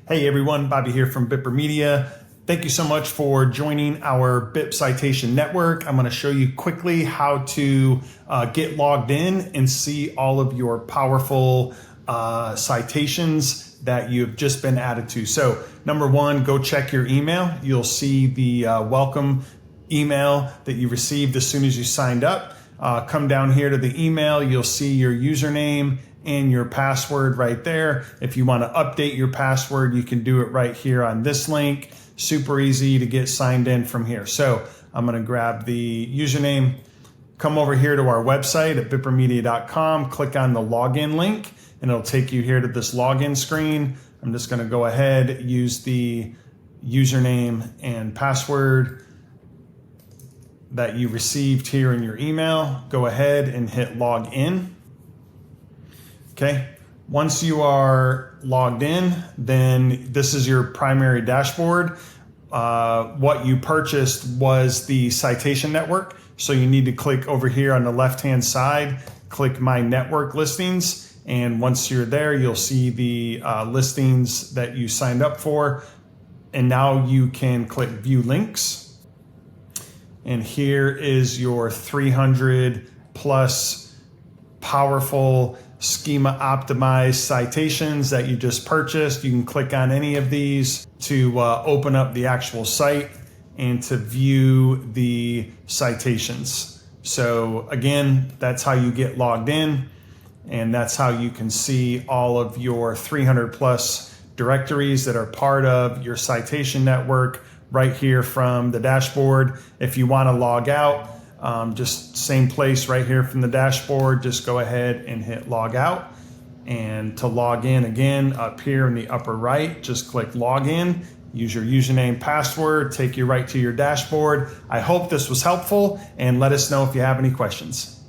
Hey everyone, Bobby here from Bipper Media. Thank you so much for joining our BIP Citation Network. I'm going to show you quickly how to get logged in and see all of your powerful citations that you've just been added to. So number one, go check your email. You'll see the welcome email that you received as soon as you signed up. Come down here to the email, you'll see your username and your password right there. If you want to update your password, you can do it right here on this link. Super easy to get signed in from here. So I'm going to grab the username, come over here to our website at bippermedia.com, click on the login link, and it'll take you here to this login screen. I'm just going to go ahead, use the username and password that you received here in your email. Go ahead and hit log in. Okay, once you are logged in, then this is your primary dashboard. What you purchased was the Citation Network. So you need to click over here on the left-hand side, click My Network Listings. And once you're there, you'll see the listings that you signed up for. And now you can click View Links. And here is your 300 plus powerful schema-optimized citations that you just purchased. You can click on any of these to open up the actual site and to view the citations. So again, that's how you get logged in, and that's how you can see all of your 300 plus directories that are part of your citation network right here from the dashboard. If you want to log out, just same place right here from the dashboard, just go ahead and hit log out. And to log in again, up here in the upper right, just click log in, use your username, password, take you right to your dashboard. I hope this was helpful, and let us know if you have any questions.